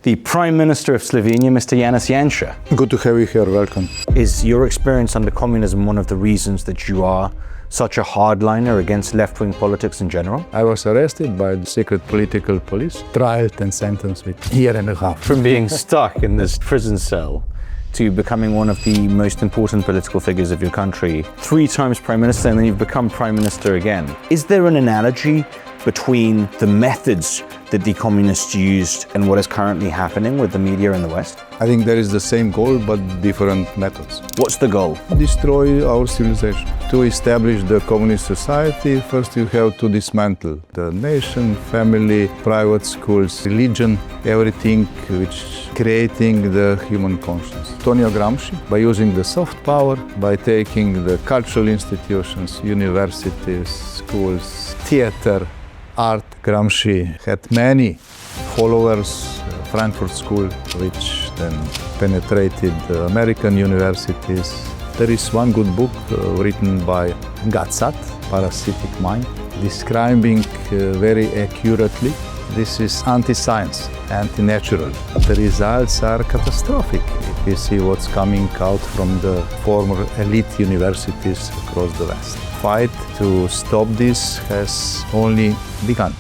the Prime Minister of Slovenia, Mr. Janez Janša. Good to have you here, welcome. Is your experience under communism one of the reasons that you are such a hardliner against left-wing politics in general? I was arrested by the secret political police, tried and sentenced with a year and a half. From being stuck in this prison cell to becoming one of the most important political figures of your country, 3 times Prime Minister, and then you've become Prime Minister again. Is there an analogy between the methods that the communists used and what is currently happening with the media in the West? I think there is the same goal, but different methods. What's the goal? Destroy our civilization. To establish the communist society, first you have to dismantle the nation, family, private schools, religion, everything which creating the human conscience. Gramsci, by using the soft power, by taking the cultural institutions, universities, schools, theater, art. Gramsci had many followers, Frankfurt School, which then penetrated American universities. There is one good book written by Gad Saad, Parasitic Mind, describing very accurately. This is anti-science, anti-natural. The results are catastrophic. If you see what's coming out from the former elite universities across the West. Fight to stop this has only begun.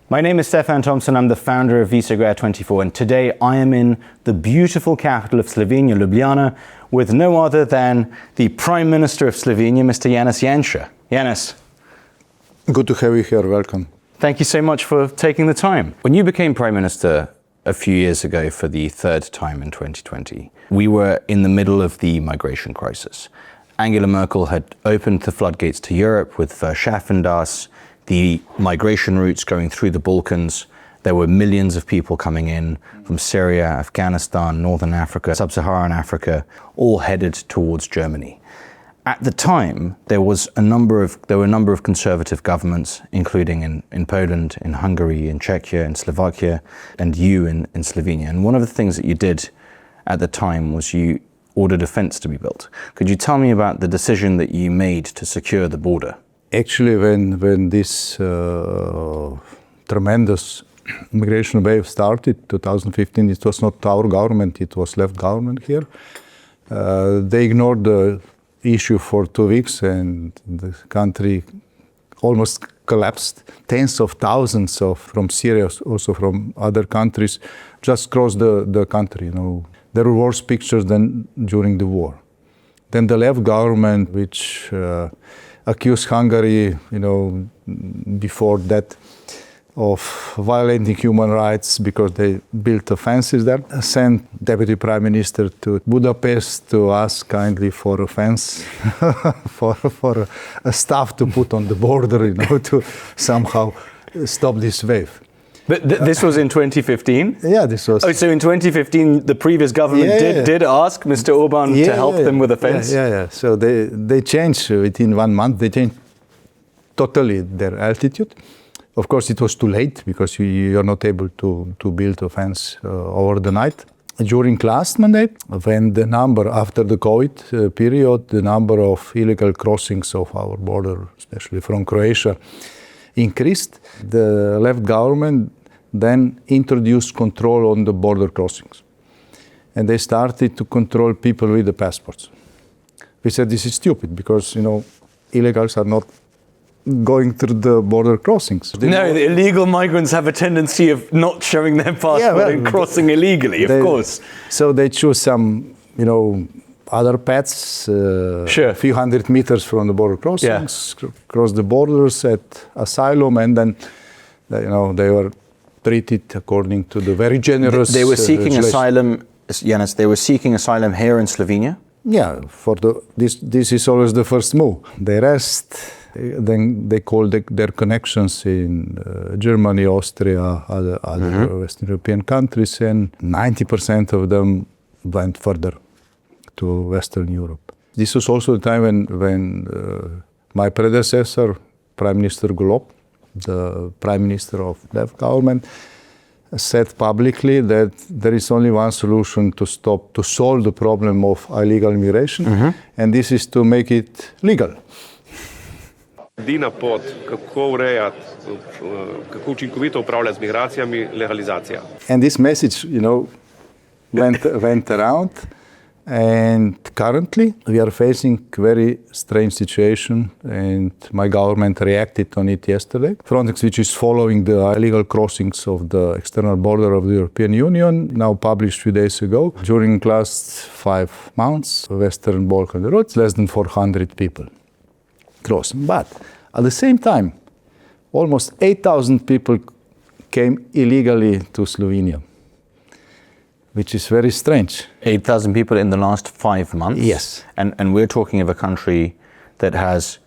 My name is Stefan Tompson. I'm the founder of Visegrad24, and today I am in the beautiful capital of Slovenia, Ljubljana, with no other than the Prime Minister of Slovenia, Mr. Janez Janša. Janez. Good to have you here, welcome. Thank you so much for taking the time. When you became Prime Minister a few years ago for the 3rd time in 2020, we were in the middle of the migration crisis. Angela Merkel had opened the floodgates to Europe with Verschaffendas, the migration routes going through the Balkans. There were millions of people coming in from Syria, Afghanistan, Northern Africa, Sub-Saharan Africa, all headed towards Germany. At the time, there were a number of conservative governments, including in Poland, in Hungary, in Czechia, in Slovakia, and you in Slovenia. And one of the things that you did at the time was you ordered a fence to be built. Could you tell me about the decision that you made to secure the border? Actually, when this tremendous migration wave started, 2015, it was not our government, it was left government here. They ignored the issue for 2 weeks and the country almost collapsed. Tens of thousands from Syria, also from other countries, just crossed the country. You know, there were worse pictures than during the war. Then the left government, which accused Hungary, before that, of violating human rights because they built fences there, sent Deputy Prime Minister to Budapest to ask kindly for a fence, for a staff to put on the border, to somehow stop this wave. But this was in 2015? Yeah, this was. Oh, so in 2015, the previous government did ask Mr. Orban to help them with a fence? Yeah. So they changed within 1 month. They changed totally their attitude. Of course, it was too late because you are not able to build a fence over the night. During last mandate, when the number, after the COVID period, the number of illegal crossings of our border, especially from Croatia, increased, the left government then introduced control on the border crossings. And they started to control people with the passports. We said this is stupid because, illegals are not going through the border crossings. No, the illegal migrants have a tendency of not showing their passport and crossing illegally, of course. So they choose some, other paths, sure. A few hundred meters from the border crossings, cross the borders at asylum, and then, they were treated according to the very generous. They were seeking asylum, Janez, they were seeking asylum here in Slovenia? Yeah, this is always the first move. The rest, then they call their connections in Germany, Austria, other Western European countries, and 90% of them went further to Western Europe. This was also the time when my predecessor, Prime Minister Golob, the Prime Minister of left government, said publicly that there is only one solution to solve the problem of illegal immigration, and this is to make it legal. Edina pot, kako urejati, kako učinkovito upravljati z migracijami, legalizacija. And this message, went around. And currently we are facing very strange situation, and my government reacted on it yesterday. Frontex, which is following the illegal crossings of the external border of the European Union, now published a few days ago. During last 5 months, Western Balkan routes, less than 400 people crossing. But at the same time, almost 8,000 people came illegally to Slovenia, which is very strange. 8,000 people in the last 5 months? Yes. And we're talking of a country that has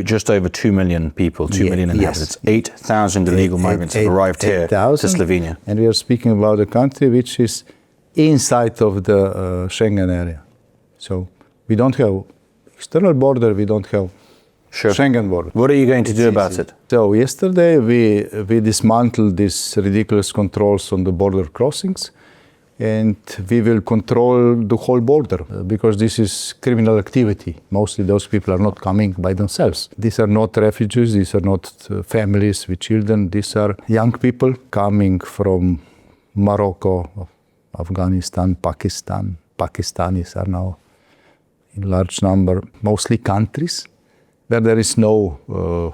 just over 2 million people, 2 million inhabitants. Yes. 8,000 illegal migrants have arrived here to Slovenia. And we are speaking about a country which is inside of the Schengen area. So we don't have external border, we don't have Schengen border. What are you going to do about it? So yesterday we dismantled these ridiculous controls on the border crossings, and we will control the whole border because this is criminal activity. Mostly those people are not coming by themselves. These are not refugees, these are not families with children, these are young people coming from Morocco, Afghanistan, Pakistan. Pakistanis are now in large number, mostly countries where there is no war.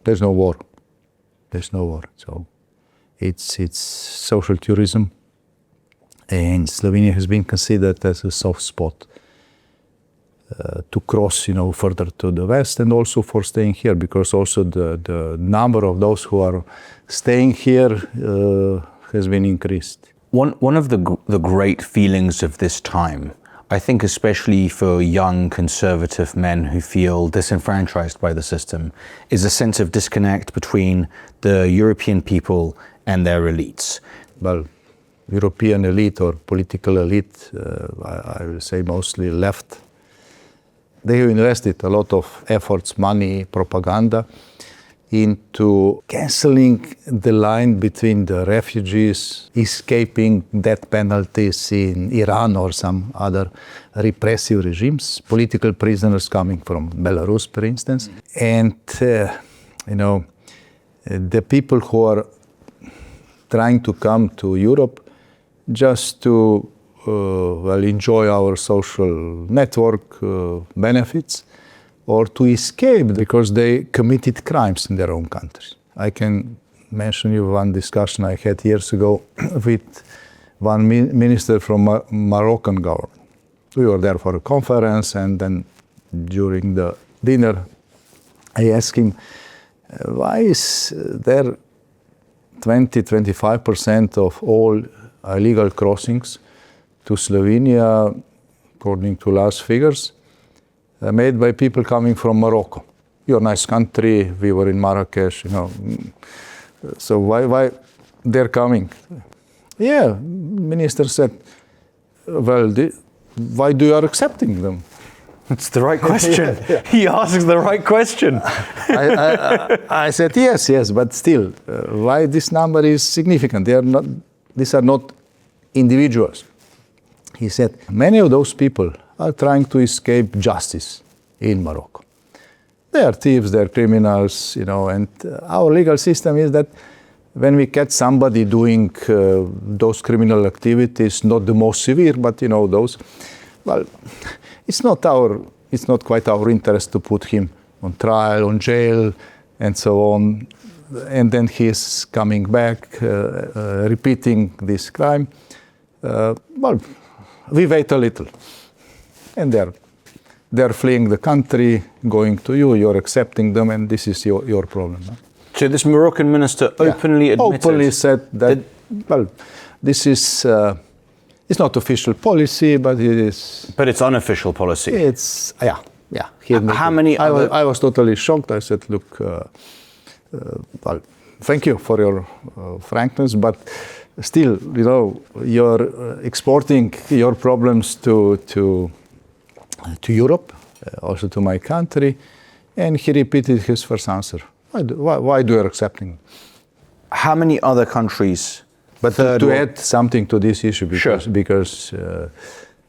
There's no war. So it's social tourism. And Slovenia has been considered as a soft spot to cross, further to the west, and also for staying here, because also the number of those who are staying here has been increased. One of the great feelings of this time, I think especially for young conservative men who feel disenfranchised by the system, is a sense of disconnect between the European people and their elites. Well, European elite or political elite, I will say mostly left, they have invested a lot of efforts, money, propaganda into cancelling the line between the refugees escaping death penalties in Iran or some other repressive regimes, political prisoners coming from Belarus, for instance, and the people who are trying to come to Europe just to enjoy our social network benefits, or to escape because they committed crimes in their own countries. I can mention you one discussion I had years ago with one minister from Moroccan government. We were there for a conference, and then during the dinner, I asked him, why is there 20-25% of all illegal crossings to Slovenia, according to last figures, made by people coming from Morocco. You're a nice country, we were in Marrakesh, so why they're coming? Yeah, minister said, well, why do you are accepting them? It's the right question. Yeah. He asks the right question. I said, yes, but still, why this number is significant? These are not individuals. He said, many of those people are trying to escape justice in Morocco. They are thieves, they are criminals, and our legal system is that when we catch somebody doing those criminal activities, not the most severe, but those, well, it's not quite our interest to put him on trial, on jail, and so on. And then he is coming back, repeating this crime. Well, we wait a little. And they're fleeing the country, going to you, you're accepting them, and this is your problem. Huh? So this Moroccan minister openly admitted... Openly said that, this is... it's not official policy, but it is... But it's unofficial policy. It's, yeah. How many other... I was totally shocked. I said, look, thank you for your frankness, but still, you're exporting your problems to Europe, also to my country, and he repeated his first answer. Why do you accepting? How many other countries? But to add something to this issue, because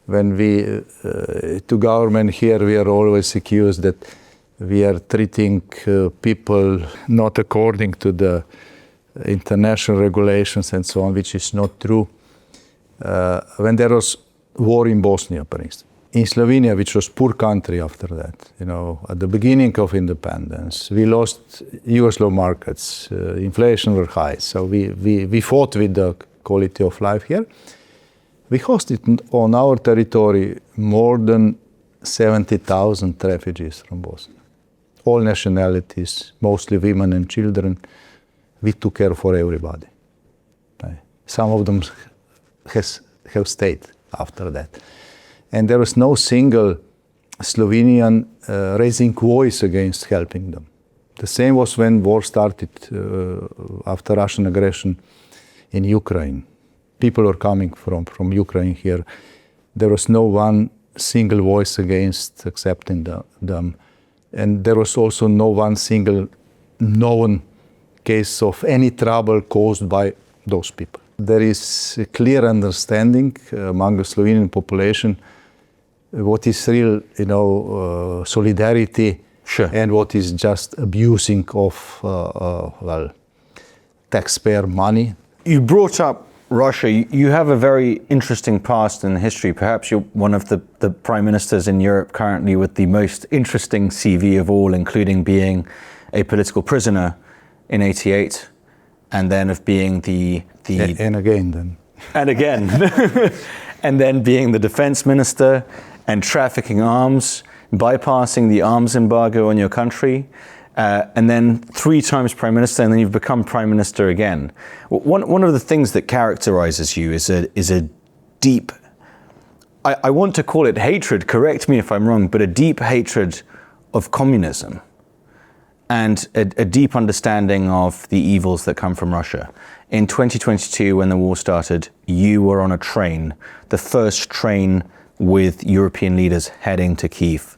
when we, to government here, we are always accused that We are treating people not according to the international regulations and so on, which is not true. When there was war in Bosnia, for instance, in Slovenia, which was poor country after that, at the beginning of independence, we lost Yugoslav markets, inflation were high, so we fought with the quality of life here. We hosted on our territory more than 70,000 refugees from Bosnia. All nationalities, mostly women and children. We took care for everybody. Some of them have stayed after that. And there was no single Slovenian raising voice against helping them. The same was when war started after Russian aggression in Ukraine. People were coming from Ukraine here. There was no one single voice against accepting them. And there was also no one single known case of any trouble caused by those people. There is a clear understanding among the Slovenian population what is real, solidarity, sure, and what is just abusing of, taxpayer money. You brought up Russia. You have a very interesting past in history. Perhaps you're one of the prime ministers in Europe currently with the most interesting CV of all, including being a political prisoner in '88, and then of being And again then. And again. And then being the defense minister and trafficking arms, bypassing the arms embargo on your country, and then 3 times prime minister, and then you've become prime minister again. One of the things that characterizes you is a deep, I want to call it hatred, correct me if I'm wrong, but a deep hatred of communism and a deep understanding of the evils that come from Russia. In 2022, when the war started, you were on a train, the first train with European leaders heading to Kyiv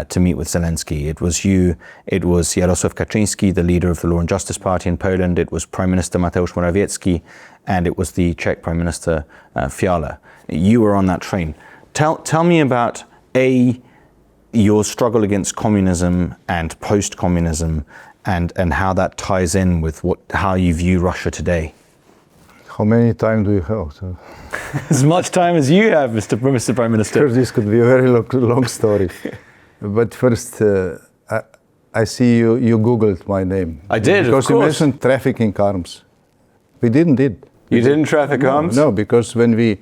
to meet with Zelensky. It was you, it was Jarosław Kaczyński, the leader of the Law and Justice Party in Poland, it was Prime Minister Mateusz Morawiecki, and it was the Czech Prime Minister Fiala. You were on that train. Tell me about, your struggle against communism and post-communism, and how that ties in with how you view Russia today. How many time do you have? As much time as you have, Mr. Prime Minister. This could be a very long story. But first, I see you Googled my name. I did, because of course. You mentioned trafficking arms. We didn't. You didn't traffic arms? No, because when we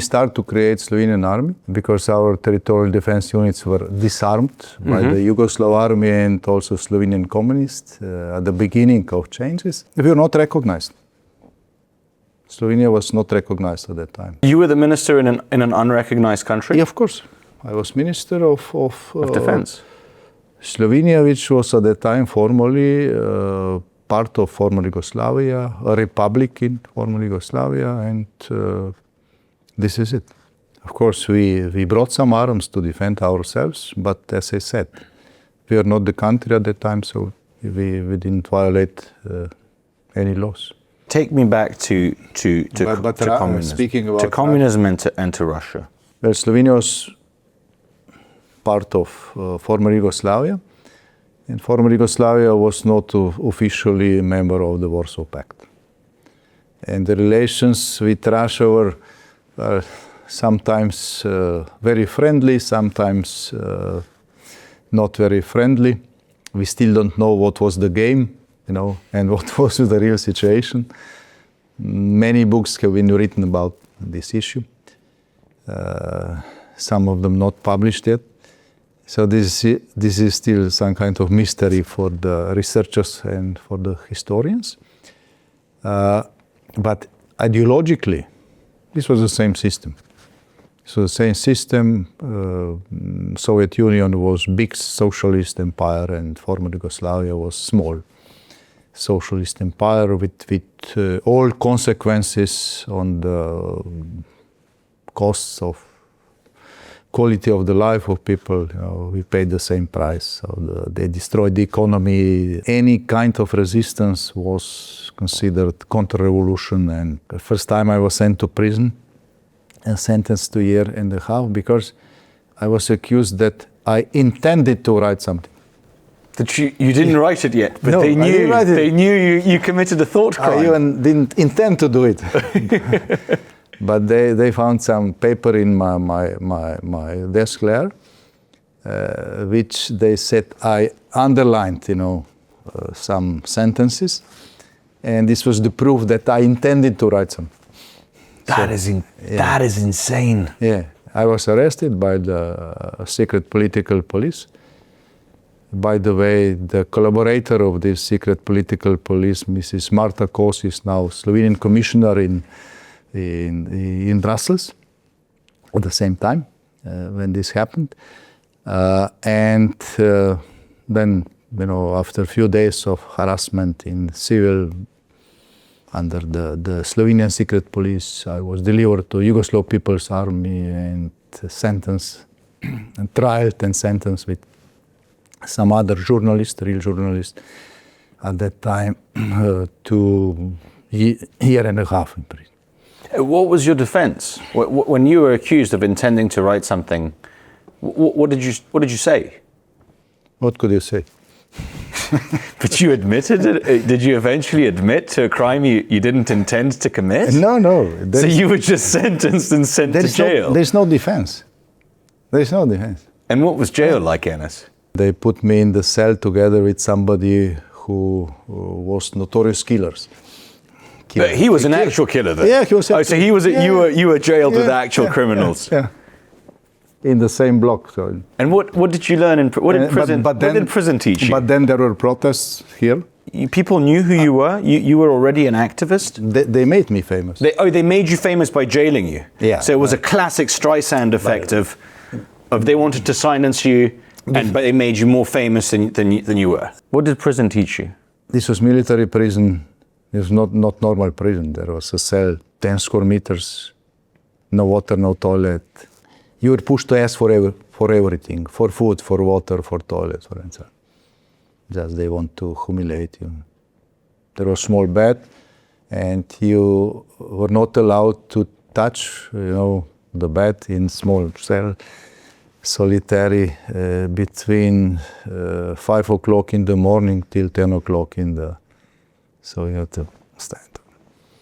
started to create Slovenian army, because our territorial defense units were disarmed by the Yugoslav army and also Slovenian communists at the beginning of changes, we were not recognized. Slovenia was not recognized at that time. You were the minister in an unrecognized country? Yeah, of course. I was minister of defense. Slovenia, which was at that time formally part of former Yugoslavia, a republic in former Yugoslavia, and this is it. Of course, we brought some arms to defend ourselves, but as I said, we are not the country at that time, so we didn't violate any laws. Take me back to communism. Speaking about to communism and to Russia. Well, Slovenia was part of former Yugoslavia, and former Yugoslavia was not officially a member of the Warsaw Pact. And the relations with Russia were sometimes very friendly, sometimes not very friendly. We still don't know what was the game, and what was the real situation. Many books have been written about this issue. Some of them not published yet. So this is still some kind of mystery for the researchers and for the historians. But ideologically, this was the same system. So the same system, Soviet Union was big socialist empire and former Yugoslavia was small socialist empire with all consequences on the costs of quality of the life of people. We paid the same price. So they destroyed the economy. Any kind of resistance was considered counter-revolution. And the first time I was sent to prison and sentenced to a 1.5 years because I was accused that I intended to write something. That you didn't write it yet, but No, I didn't write it. They knew you committed a thought crime. I even didn't intend to do it. But they found some paper in my desk there, which they said I underlined, some sentences, and this was the proof that I intended to write some. That is insane. Yeah, I was arrested by the secret political police. By the way, the collaborator of this secret political police, Mrs. Marta Kos, is now Slovenian commissioner in Brussels at the same time when this happened. And then, after a few days of harassment in civil under the Slovenian secret police, I was delivered to Yugoslav People's Army and sentenced, and trialed and sentenced with some other journalist, real journalist, at that time to year and a half in prison. What was your defense? When you were accused of intending to write something, what did you say? What could you say? But you admitted it? Did you eventually admit to a crime you didn't intend to commit? No. So you were just sentenced and sent to jail? There's no defense. There's no defense. And what was jail like, Janez? They put me in the cell together with somebody who was notorious killers. But he was an actual killer then? Yeah, he was. Oh, so he was. You were jailed with actual criminals. Yeah. In the same block. So. And what did you learn in prison? What did prison teach you? But then there were protests here. People knew who you were. You were already an activist. They made me famous. They made you famous by jailing you. Yeah. So it was a classic Streisand effect of they wanted to silence you, but they made you more famous than you were. What did prison teach you? This was military prison. It was not normal prison. There was a cell, 10 square meters, no water, no toilet. You were pushed to ask for everything, for food, for water, for toilet, for answer. Just they want to humiliate you. There was a small bed, and you were not allowed to touch, the bed in small cell, solitary, between 5 o'clock in the morning till 10 o'clock in the. So you had to stand.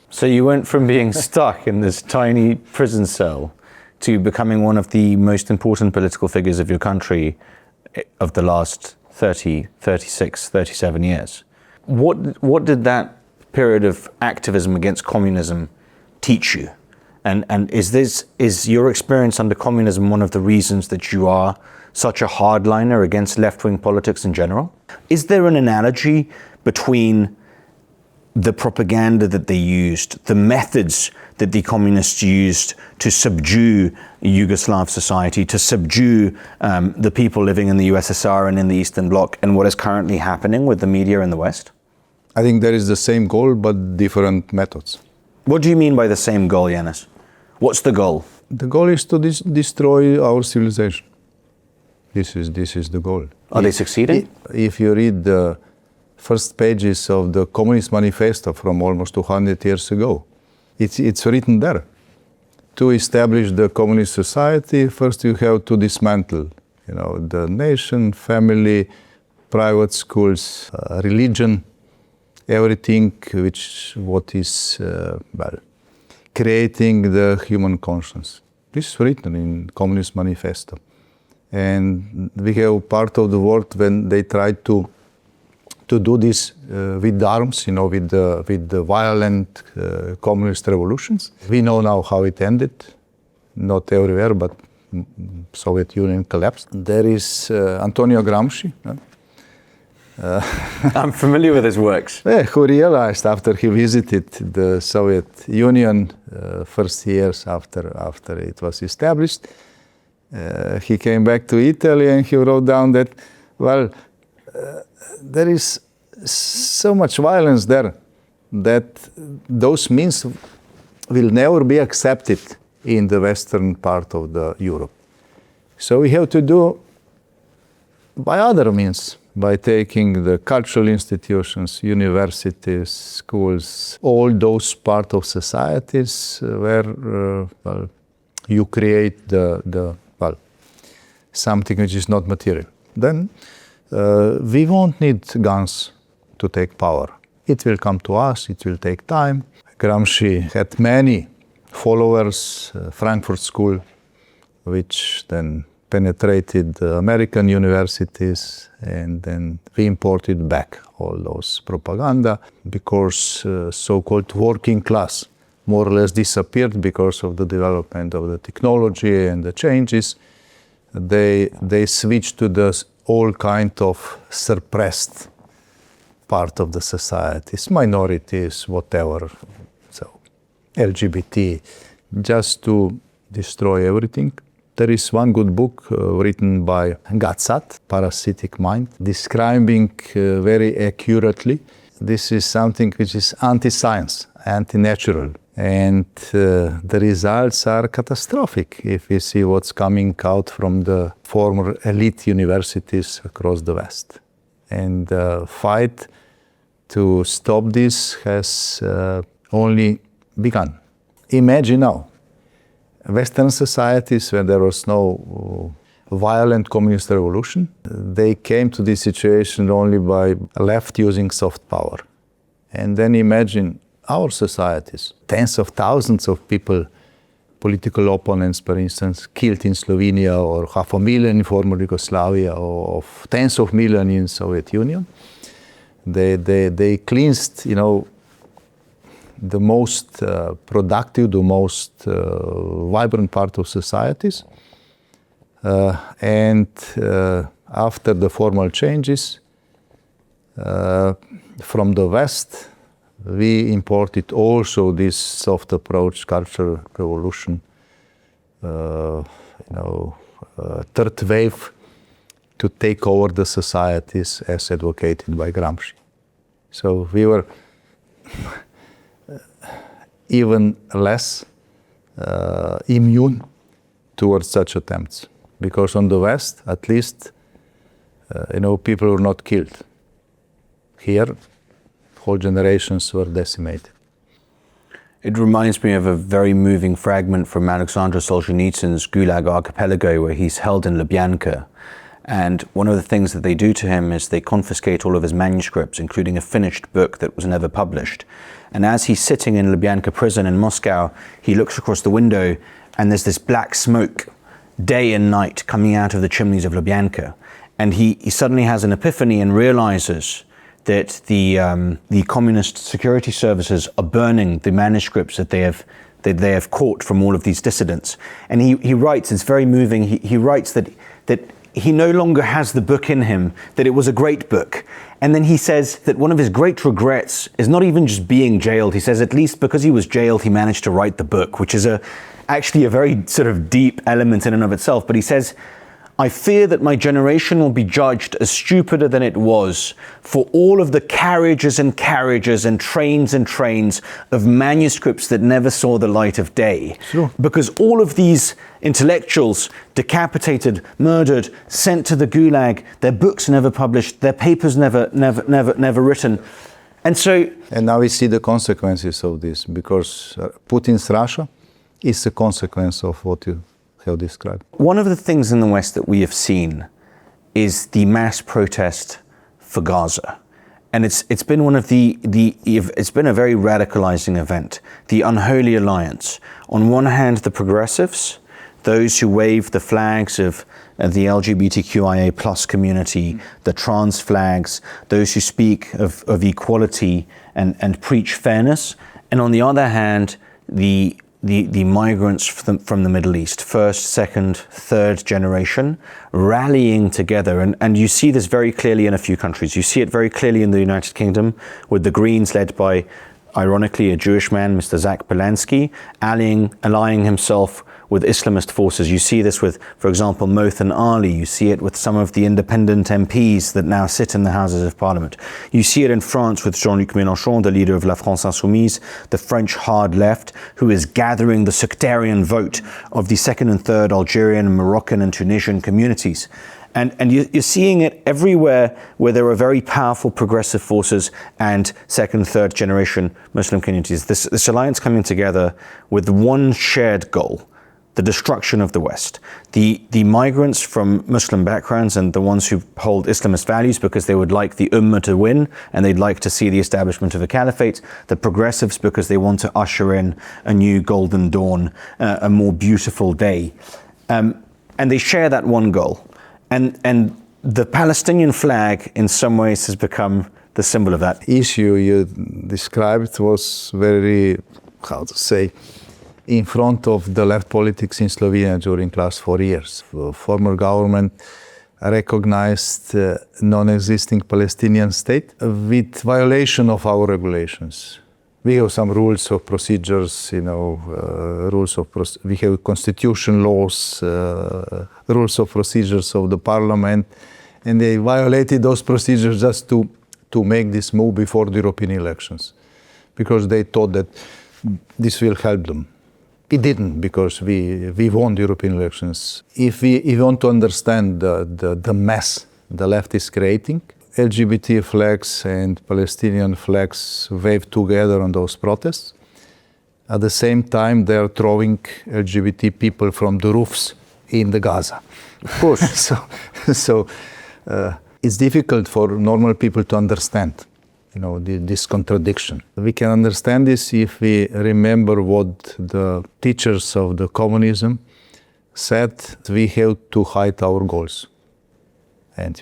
So you went from being stuck in this tiny prison cell to becoming one of the most important political figures of your country of the last 30, 36, 37 years. What did that period of activism against communism teach you? And is your experience under communism one of the reasons that you are such a hardliner against left-wing politics in general? Is there an analogy between the propaganda that they used, the methods that the communists used to subdue Yugoslav society, to subdue the people living in the USSR and in the Eastern Bloc, and what is currently happening with the media in the West? I think there is the same goal, but different methods. What do you mean by the same goal, Janez? What's the goal? The goal is to destroy our civilization. This is the goal. Are they succeeding? If you read the first pages of the Communist Manifesto from almost 200 years ago, it's written there. To establish the communist society, first you have to dismantle, the nation, family, private schools, religion, everything what is creating the human conscience. This is written in Communist Manifesto. And we have part of the world when they try to do this with arms, with the violent communist revolutions. We know now how it ended, not everywhere, but Soviet Union collapsed. There is Antonio Gramsci. I'm familiar with his works. Who realized after he visited the Soviet Union, first years after it was established, he came back to Italy and he wrote down that, there is so much violence there that those means will never be accepted in the western part of the Europe. So we have to do by other means, by taking the cultural institutions, universities, schools, all those part of societies where you create the something which is not material. Then We won't need guns to take power. It will come to us, it will take time. Gramsci had many followers, Frankfurt School, which then penetrated American universities, and then we imported back all those propaganda because so-called working class more or less disappeared because of the development of the technology and the changes. They switched to the all kind of suppressed part of the societies, minorities, whatever, so LGBT, just to destroy everything. There is one good book written by Gad Saad, Parasitic Mind, describing very accurately. This is something which is anti-science, anti-natural. And the results are catastrophic if we see what's coming out from the former elite universities across the West. And the fight to stop this has only begun. Imagine now, Western societies, where there was no violent communist revolution, they came to this situation only by left using soft power. And then imagine our societies, tens of thousands of people, political opponents, for instance, killed in Slovenia, or 500,000 in former Yugoslavia, or tens of millions in Soviet Union. They cleansed, the most productive, the most vibrant part of societies. And after the formal changes from the West, we imported also this soft approach, cultural revolution, third wave to take over the societies as advocated by Gramsci. So we were even less immune towards such attempts, because on the West, at least, people were not killed. Here, whole generations were decimated. It reminds me of a very moving fragment from Alexander Solzhenitsyn's Gulag Archipelago, where he's held in Ljubljana. And one of the things that they do to him is they confiscate all of his manuscripts, including a finished book that was never published. And as he's sitting in Ljubljana prison in Moscow, he looks across the window and there's this black smoke day and night coming out of the chimneys of Ljubljana. And he suddenly has an epiphany and realizes that the communist security services are burning the manuscripts that they have caught from all of these dissidents. And he writes, it's very moving, he writes that he no longer has the book in him, that it was a great book. And then he says that one of his great regrets is not even just being jailed. He says at least because he was jailed, he managed to write the book, which is actually a very sort of deep element in and of itself. But he says, I fear that my generation will be judged as stupider than it was for all of the carriages and trains of manuscripts that never saw the light of day. Sure. Because all of these intellectuals decapitated, murdered, sent to the Gulag, their books never published, their papers never written. And now we see the consequences of this, because Putin's Russia is a consequence of what you have described. One of the things in the West that we have seen is the mass protest for Gaza. And it's been one of it's been a very radicalizing event. The unholy alliance. On one hand, the progressives, those who wave the flags of the LGBTQIA plus community, the trans flags, those who speak of equality and preach fairness. And on the other hand, the migrants from the Middle East, first, second, third generation, rallying together. And you see this very clearly in a few countries. You see it very clearly in the United Kingdom with the Greens led by, ironically, a Jewish man, Mr. Zach Polanski, allying himself with Islamist forces. You see this with, for example, Mothen Ali. You see it with some of the independent MPs that now sit in the Houses of Parliament. You see it in France with Jean-Luc Mélenchon, the leader of La France Insoumise, the French hard left, who is gathering the sectarian vote of the second and third Algerian, Moroccan and Tunisian communities. And you're seeing it everywhere where there are very powerful progressive forces and second, third generation Muslim communities. This alliance coming together with one shared goal, the destruction of the West. The migrants from Muslim backgrounds and the ones who hold Islamist values because they would like the Ummah to win and they'd like to see the establishment of a caliphate. The progressives because they want to usher in a new golden dawn, a more beautiful day. And they share that one goal. And the Palestinian flag in some ways has become the symbol of that. Issue you described was very, how to say, in front of the left politics in Slovenia during last 4 years. The former government recognized non-existing Palestinian state with violation of our regulations. We have some rules of procedures, we have constitution laws, rules of procedures of the parliament, and they violated those procedures just to make this move before the European elections, because they thought that this will help them. It didn't, because we won the European elections. If we want to understand the mess the left is creating, LGBT flags and Palestinian flags waved together on those protests. At the same time, they are throwing LGBT people from the roofs in the Gaza. Of course. So it's difficult for normal people to understand, this contradiction. We can understand this if we remember what the teachers of the communism said. We have to hide our goals. And,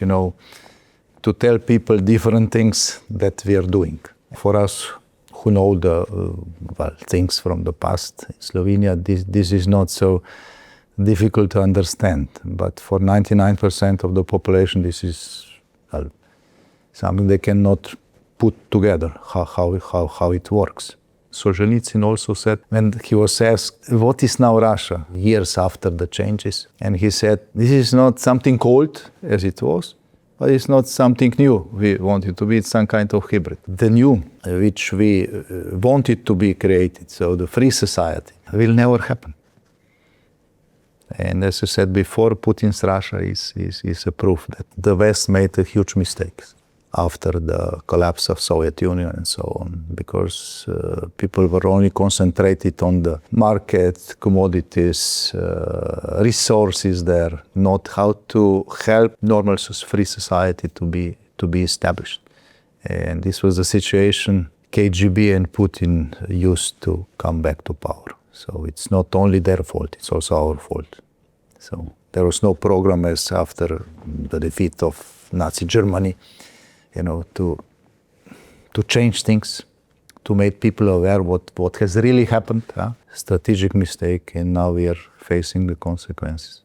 to tell people different things that we are doing. For us who know the things from the past in Slovenia, this is not so difficult to understand. But for 99% of the population, this is something they cannot put together, how it works. Solzhenitsyn also said, when he was asked, what is now Russia, years after the changes? And he said, this is not something old, as it was, but it's not something new we want it to be. It's some kind of hybrid. The new, which we wanted to be created, so the free society, will never happen. And as I said before, Putin's Russia is a proof that the West made a huge mistake after the collapse of Soviet Union and so on, because people were only concentrated on the market, commodities, resources there, not how to help normal free society to be established. And this was the situation KGB and Putin used to come back to power. So it's not only their fault, it's also our fault. So there was no program as after the defeat of Nazi Germany, to change things, to make people aware what has really happened. Strategic mistake, and now we are facing the consequences.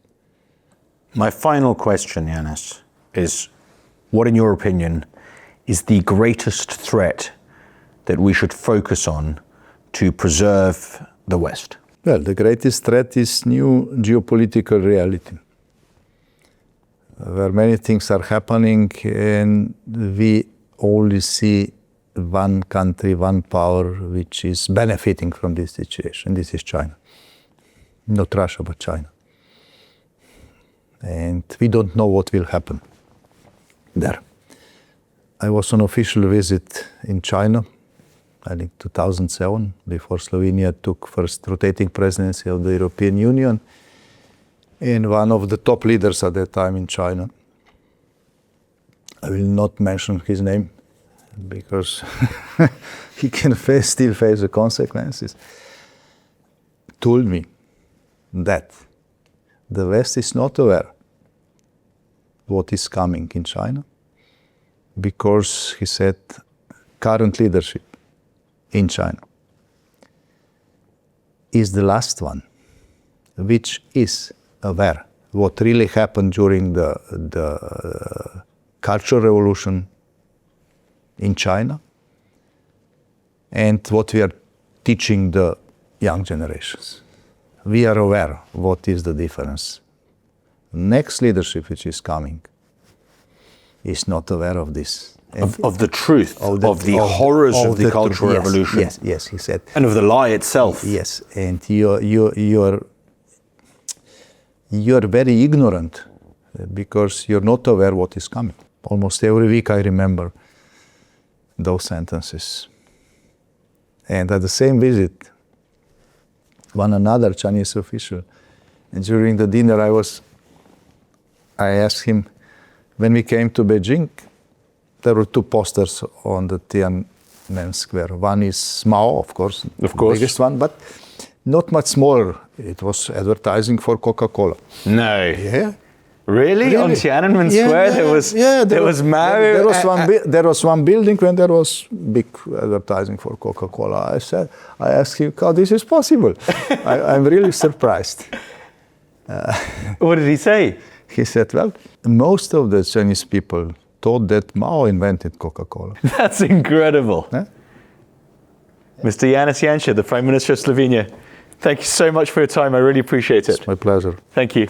My final question, Janez, is what, in your opinion, is the greatest threat that we should focus on to preserve the West? Well, the greatest threat is new geopolitical reality, where many things are happening and we only see one country, one power, which is benefiting from this situation. This is China. Not Russia, but China. And we don't know what will happen there. I was on official visit in China, I think 2007, before Slovenia took first rotating presidency of the European Union. And one of the top leaders at that time in China, I will not mention his name because he can still face the consequences, told me that the West is not aware what is coming in China, because he said current leadership in China is the last one which is aware what really happened during the Cultural Revolution in China and what we are teaching the young generations. We are aware what is the difference. Next leadership which is coming is not aware of this. Of the truth, of the horrors of the Cultural Revolution. Yes, he said. And of the lie itself. Yes, and you're very ignorant because you're not aware what is coming. Almost every week I remember those sentences. And at the same visit, another Chinese official And during the dinner, I asked him, when we came to Beijing, there were two posters on the Tiananmen Square. One is Mao, of course, the biggest one, but not much smaller. It was advertising for Coca-Cola. No. Yeah. Really? On Tiananmen Square, there was Mao. There was one building when there was big advertising for Coca-Cola. I asked him how this is possible. I'm really surprised. What did he say? He said, well, most of the Chinese people thought that Mao invented Coca-Cola. That's incredible. Huh? Mr. Janez Janša, the Prime Minister of Slovenia, thank you so much for your time. I really appreciate it. It's my pleasure. Thank you.